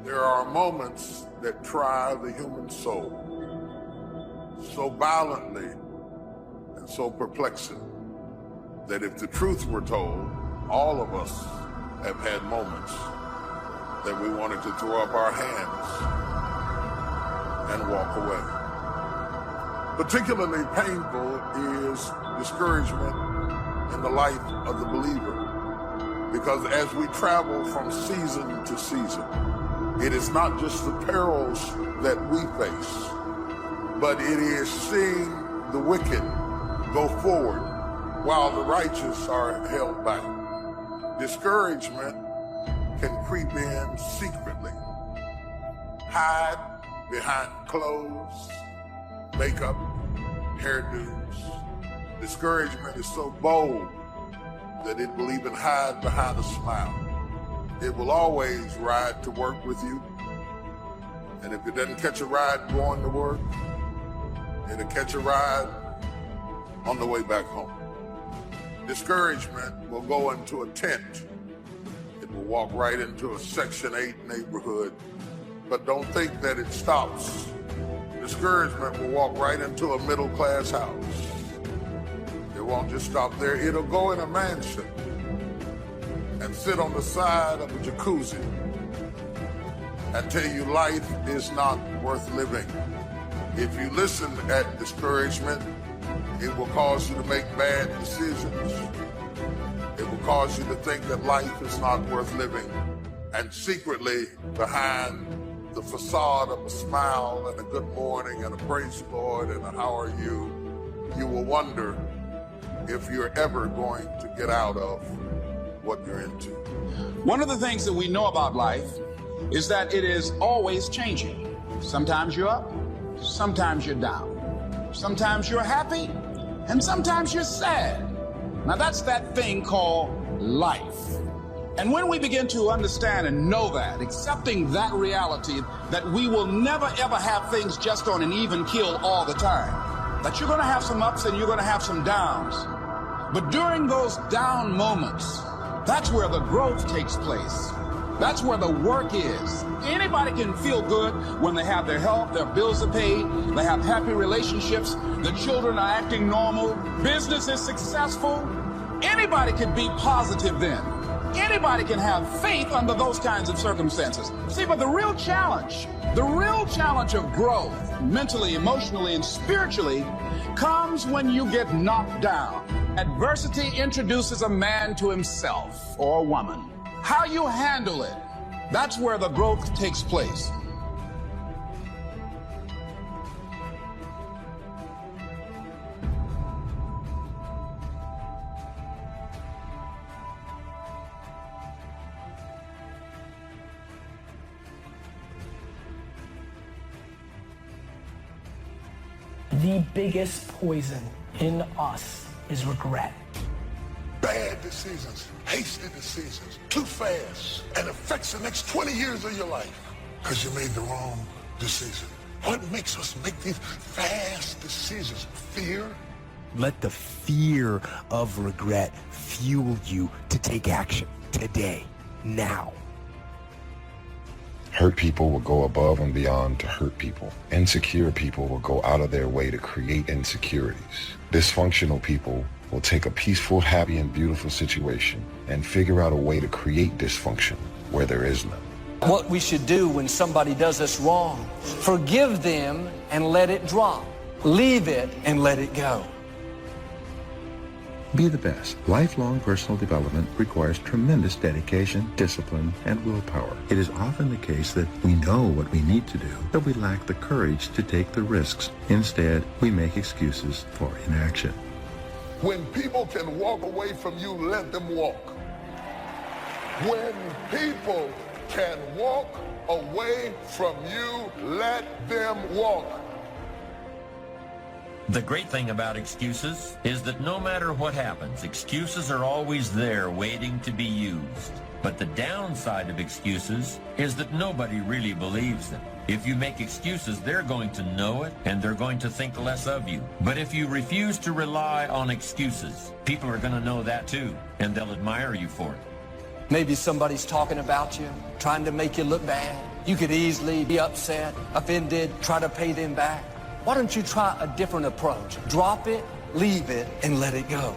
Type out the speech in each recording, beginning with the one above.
There are moments that try the human soul so violently and so perplexing that if the truth were told, all of us have had moments that we wanted to throw up our hands and walk away. Particularly painful is discouragement in the life of the believer, because as we travel from season to season, it is not just the perils that we face, but it is seeing the wicked go forward while the righteous are held back. Discouragement can creep in secretly, hide behind clothes, makeup, hairdos. Discouragement is so bold that it will even hide behind a smile. It will always ride to work with you. And if it doesn't catch a ride going to work, it'll catch a ride on the way back home. Discouragement will go into a tent. It will walk right into a Section 8 neighborhood. But don't think that it stops. Discouragement will walk right into a middle-class house. It won't just stop there. It'll go in a mansion and sit on the side of a jacuzzi and tell you life is not worth living. If you listen at discouragement, it will cause you to make bad decisions. It will cause you to think that life is not worth living. And secretly, behind the facade of a smile and a good morning and a praise the Lord and a how are you, you will wonder if you're ever going to get out of what you're into. One of the things that we know about life is that it is always changing. Sometimes you're up, sometimes you're down. Sometimes you're happy, and sometimes you're sad. Now that's that thing called life. And when we begin to understand and know that, accepting that reality, that we will never ever have things just on an even keel all the time, that you're going to have some ups and you're going to have some downs. But during those down moments, that's where the growth takes place. That's where the work is. Anybody can feel good when they have their health, their bills are paid, they have happy relationships, the children are acting normal, business is successful. Anybody can be positive then. Anybody can have faith under those kinds of circumstances. See, but the real challenge of growth, mentally, emotionally, and spiritually, comes when you get knocked down. Adversity introduces a man to himself or a woman. How you handle it, that's where the growth takes place. The biggest poison in us is regret. Bad decisions, hasty decisions, too fast, and affects the next 20 years of your life because you made the wrong decision. What makes us make these fast decisions? Fear? Let the fear of regret fuel you to take action today, now. Hurt people will go above and beyond to hurt people. Insecure people will go out of their way to create insecurities. Dysfunctional people will take a peaceful, happy, and beautiful situation and figure out a way to create dysfunction where there is none. What we should do when somebody does us wrong, forgive them and let it drop. Leave it and let it go. Be the best. Lifelong personal development requires tremendous dedication, discipline, and willpower. It is often the case that we know what we need to do, but we lack the courage to take the risks. Instead, we make excuses for inaction. When people can walk away from you, let them walk. When people can walk away from you, let them walk. The great thing about excuses is that no matter what happens, excuses are always there waiting to be used. But the downside of excuses is that nobody really believes them. If you make excuses, they're going to know it and they're going to think less of you. But if you refuse to rely on excuses, people are going to know that too, and they'll admire you for it. Maybe somebody's talking about you, trying to make you look bad. You could easily be upset, offended, try to pay them back. Why don't you try a different approach? Drop it, leave it, and let it go.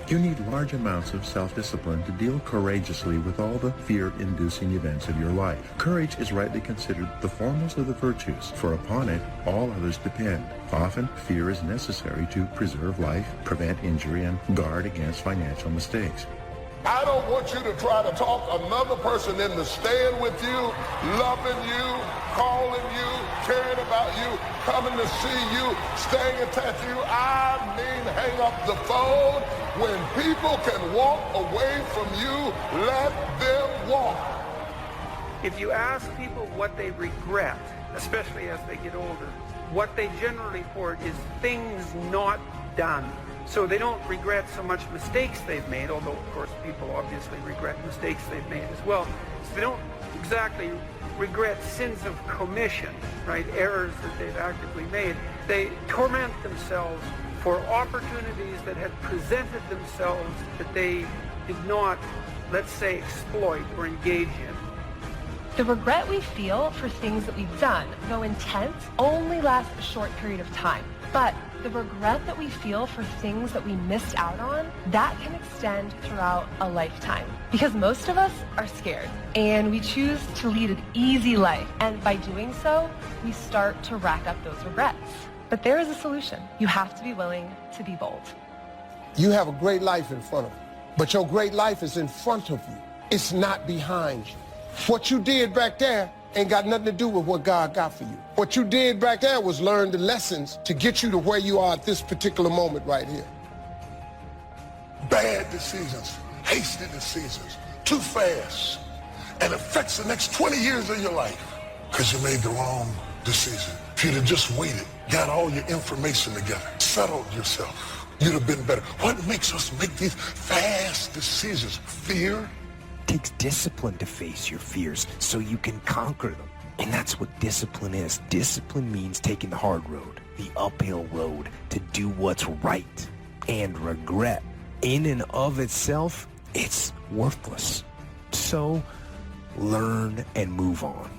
You need large amounts of self-discipline to deal courageously with all the fear-inducing events of your life. Courage is rightly considered the foremost of the virtues, for upon it all others depend. Often, fear is necessary to preserve life, prevent injury, and guard against financial mistakes. I don't want you to try to talk another person into staying with you, loving you, calling you, caring about you, coming to see you, staying attached to you. I mean, hang up the phone. When people can walk away from you, let them walk. If you ask people what they regret, especially as they get older, what they generally report is things not done. So they don't regret so much mistakes they've made, although of course people obviously regret mistakes they've made as well. So they don't exactly regret sins of commission, right? Errors that they've actively made. They torment themselves for opportunities that had presented themselves that they did not, let's say, exploit or engage in. The regret we feel for things that we've done, though intense, only lasts a short period of time. But the regret that we feel for things that we missed out on, that can extend throughout a lifetime. Because most of us are scared, and we choose to lead an easy life. And by doing so, we start to rack up those regrets. But there is a solution. You have to be willing to be bold. You have a great life in front of you, but your great life is in front of you. It's not behind you. What you did back there ain't got nothing to do with what God got for you. What you did back there was learn the lessons to get you to where you are at this particular moment right here. Bad decisions, hasty decisions, too fast, and affects the next 20 years of your life because you made the wrong decision. If you'd have just waited, got all your information together, settled yourself, you'd have been better. What makes us make these fast decisions? Fear? It takes discipline to face your fears so you can conquer them. And that's what discipline is. Discipline means taking the hard road, the uphill road, to do what's right. And regret, in and of itself, it's worthless. So, learn and move on.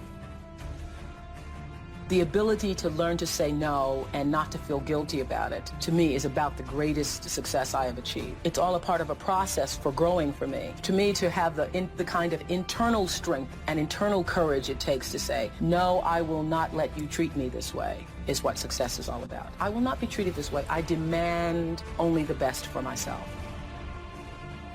The ability to learn to say no and not to feel guilty about it, to me, is about the greatest success I have achieved. It's all a part of a process for growing for me. To me, to have the kind of internal strength and internal courage it takes to say, no, I will not let you treat me this way, is what success is all about. I will not be treated this way. I demand only the best for myself.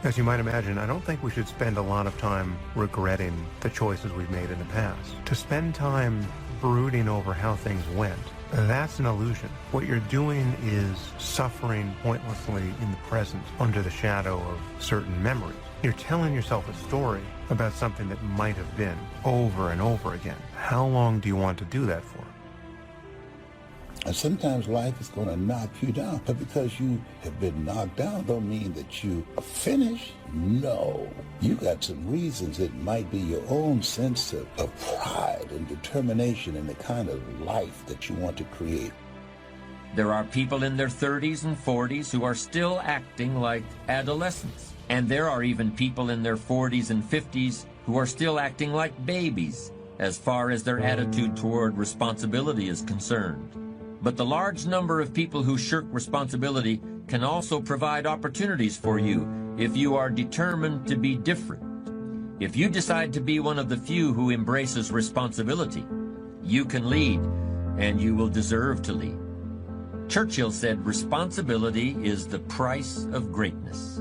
As you might imagine, I don't think we should spend a lot of time regretting the choices we've made in the past. To spend time brooding over how things went, that's an illusion. What you're doing is suffering pointlessly in the present under the shadow of certain memories. You're telling yourself a story about something that might have been over and over again. How long do you want to do that for? And sometimes life is going to knock you down. But because you have been knocked down don't mean that you are finished. No. You got some reasons. It might be your own sense of pride and determination in the kind of life that you want to create. There are people in their 30s and 40s who are still acting like adolescents. And there are even people in their 40s and 50s who are still acting like babies as far as their attitude toward responsibility is concerned. But the large number of people who shirk responsibility can also provide opportunities for you if you are determined to be different. If you decide to be one of the few who embraces responsibility, you can lead, and you will deserve to lead. Churchill said responsibility is the price of greatness.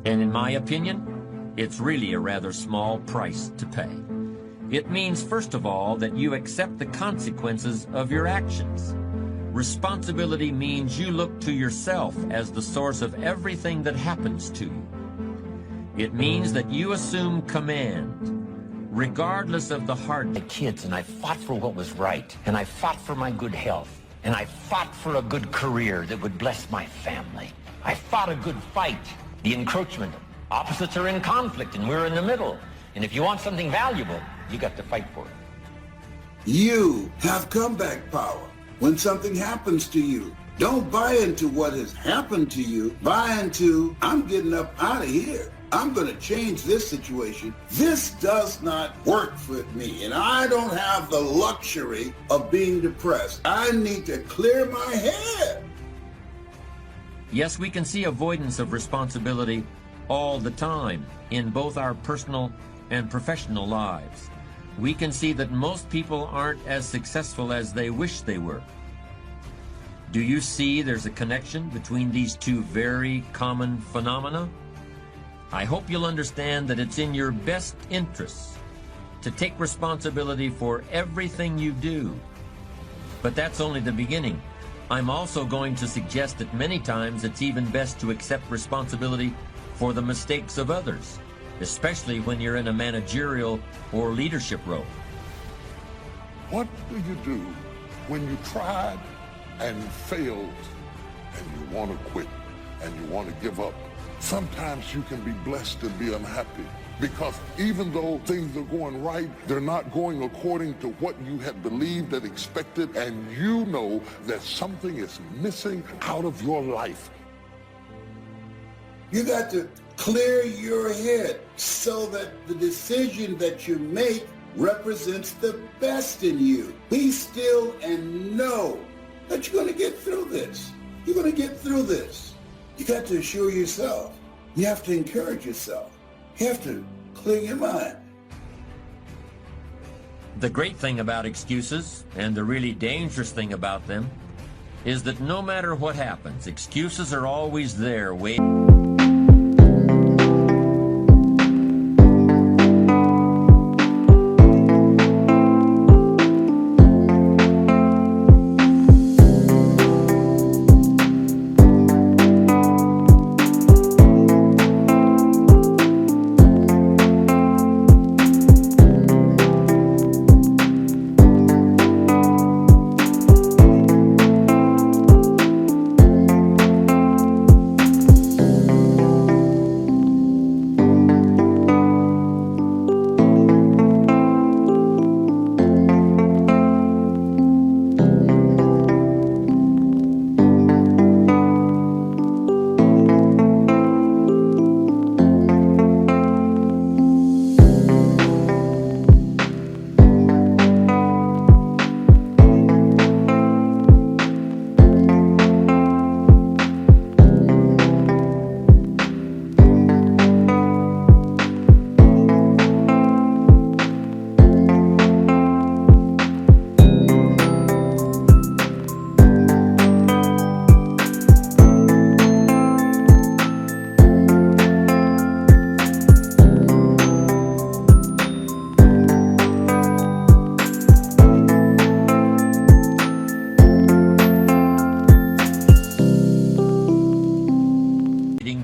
And in my opinion, it's really a rather small price to pay. It means, first of all, that you accept the consequences of your actions. Responsibility means you look to yourself as the source of everything that happens to you. It means that you assume command, regardless of the hard. My kids, and I fought for what was right, and I fought for my good health, and I fought for a good career that would bless my family. I fought a good fight. The encroachment. Opposites are in conflict, and we're in the middle. And if you want something valuable, you got to fight for it. You have comeback power when something happens to you. Don't buy into what has happened to you. Buy into, I'm getting up out of here. I'm going to change this situation. This does not work for me, and I don't have the luxury of being depressed. I need to clear my head. Yes, we can see avoidance of responsibility all the time in both our personal and professional lives. We can see that most people aren't as successful as they wish they were. Do you see there's a connection between these two very common phenomena? I hope you'll understand that it's in your best interests to take responsibility for everything you do. But that's only the beginning. I'm also going to suggest that many times it's even best to accept responsibility for the mistakes of others, especially when you're in a managerial or leadership role. What do you do when you tried and failed and you want to quit and you want to give up? Sometimes you can be blessed to be unhappy because even though things are going right, they're not going according to what you had believed and expected, and you know that something is missing out of your life. You got to clear your head so that the decision that you make represents the best in you. Be still and know that you're going to get through this. You're going to get through this. You got to assure yourself. You have to encourage yourself. You have to clear your mind. The great thing about excuses, and the really dangerous thing about them, is that no matter what happens, excuses are always there waiting.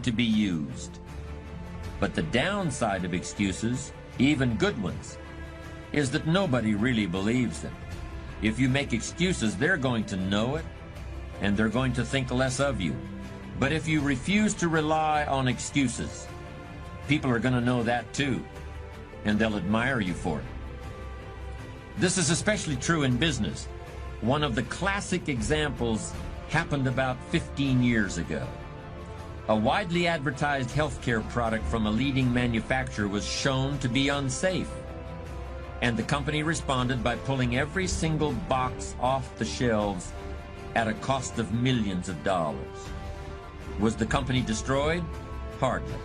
To be used. But the downside of excuses, even good ones, is that nobody really believes them. If you make excuses, they're going to know it, and they're going to think less of you. But if you refuse to rely on excuses, people are going to know that too, and they'll admire you for it. This is especially true in business. One of the classic examples happened about 15 years ago. A widely advertised healthcare product from a leading manufacturer was shown to be unsafe, and the company responded by pulling every single box off the shelves at a cost of millions of dollars. Was the company destroyed? Hardly.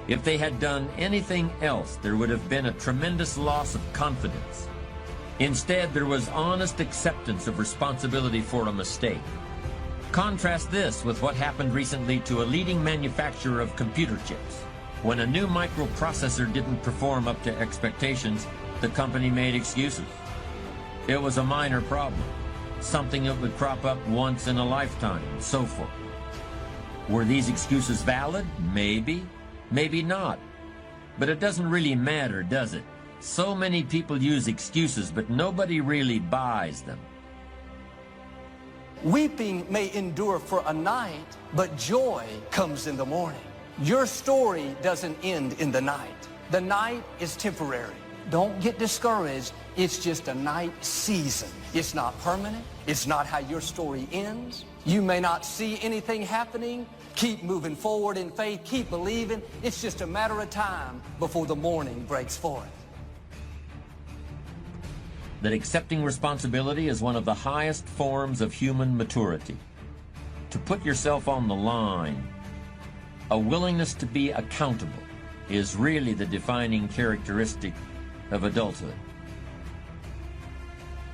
If they had done anything else, there would have been a tremendous loss of confidence. Instead, there was honest acceptance of responsibility for a mistake. Contrast this with what happened recently to a leading manufacturer of computer chips. When a new microprocessor didn't perform up to expectations, the company made excuses. It was a minor problem, something that would crop up once in a lifetime, and so forth. Were these excuses valid? Maybe, maybe not. But it doesn't really matter, does it? So many people use excuses, but nobody really buys them. Weeping may endure for a night, but joy comes in the morning. Your story doesn't end in the night. The night is temporary. Don't get discouraged. It's just a night season. It's not permanent. It's not how your story ends. You may not see anything happening. Keep moving forward in faith. Keep believing. It's just a matter of time before the morning breaks forth. That accepting responsibility is one of the highest forms of human maturity. To put yourself on the line, a willingness to be accountable, is really the defining characteristic of adulthood.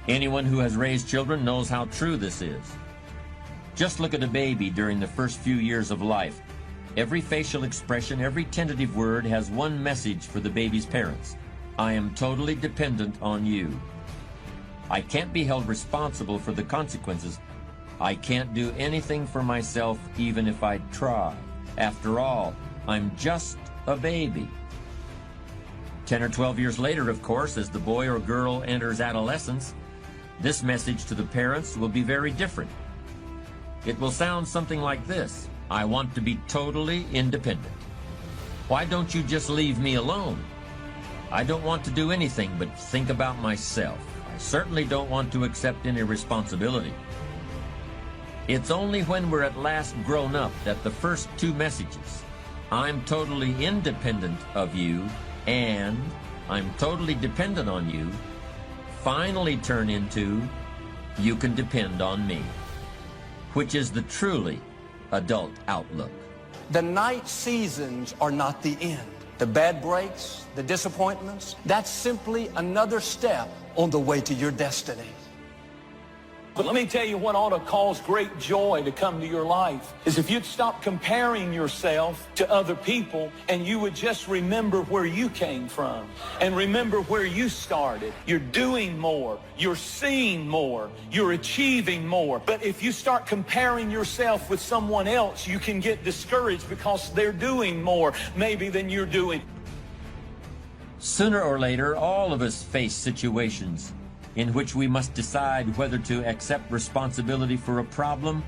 Anyone who has raised children knows how true this is. Just look at a baby during the first few years of life. Every facial expression, every tentative word has one message for the baby's parents. I am totally dependent on you. I can't be held responsible for the consequences. I can't do anything for myself even if I try. After all, I'm just a baby. 10 or 12 years later, of course, as the boy or girl enters adolescence, this message to the parents will be very different. It will sound something like this: I want to be totally independent. Why don't you just leave me alone? I don't want to do anything but think about myself. I certainly don't want to accept any responsibility. It's only when we're at last grown up that the first two messages, I'm totally independent of you and I'm totally dependent on you, finally turn into you can depend on me, which is the truly adult outlook. The night seasons are not the end. The bad breaks, the disappointments, that's simply another step on the way to your destiny. But let me tell you what ought to cause great joy to come to your life is if you'd stop comparing yourself to other people and you would just remember where you came from and remember where you started. You're doing more. You're seeing more. You're achieving more. But if you start comparing yourself with someone else, you can get discouraged because they're doing more maybe than you're doing. Sooner or later, all of us face situations in which we must decide whether to accept responsibility for a problem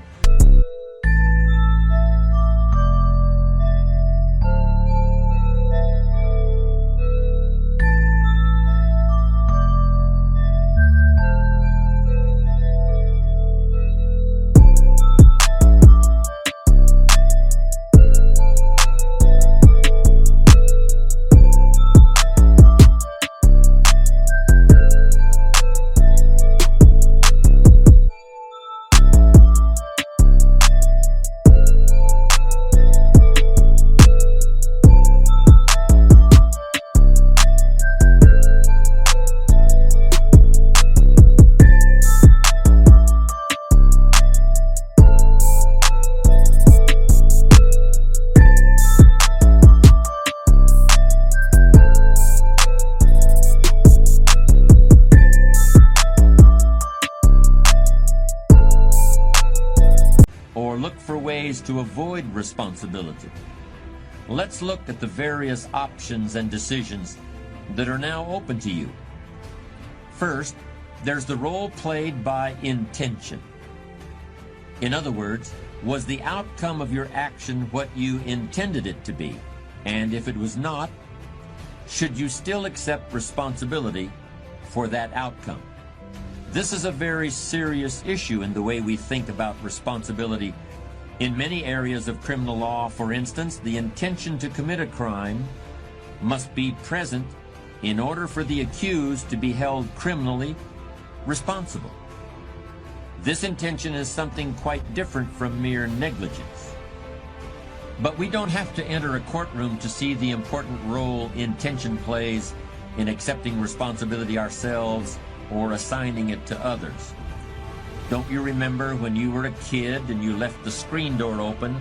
to avoid responsibility. Let's look at the various options and decisions that are now open to you. First, there's the role played by intention. In other words, was the outcome of your action what you intended it to be? And if it was not, should you still accept responsibility for that outcome? This is a very serious issue in the way we think about responsibility. In many areas of criminal law, for instance, the intention to commit a crime must be present in order for the accused to be held criminally responsible. This intention is something quite different from mere negligence. But we don't have to enter a courtroom to see the important role intention plays in accepting responsibility ourselves or assigning it to others. Don't you remember when you were a kid and you left the screen door open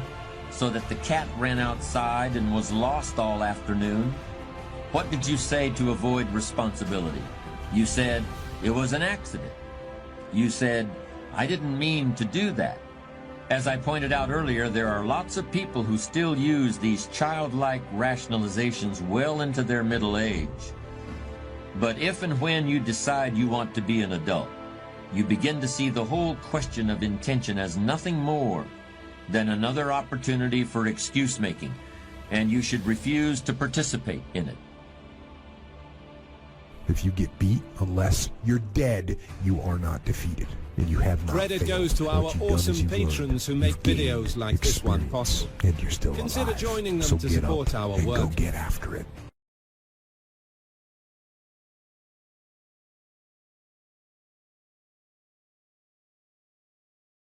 so that the cat ran outside and was lost all afternoon? What did you say to avoid responsibility? You said, it was an accident. You said, I didn't mean to do that. As I pointed out earlier, there are lots of people who still use these childlike rationalizations well into their middle age. But if and when you decide you want to be an adult, you begin to see the whole question of intention as nothing more than another opportunity for excuse-making, and you should refuse to participate in it. If you get beat, unless you're dead, you are not defeated. And you have not Credit failed. goes to What our you've done is awesome you've learned. patrons who make You've gained videos like this one experience, possible. and you're still Consider alive. joining them So to get support up our and work. go get after it.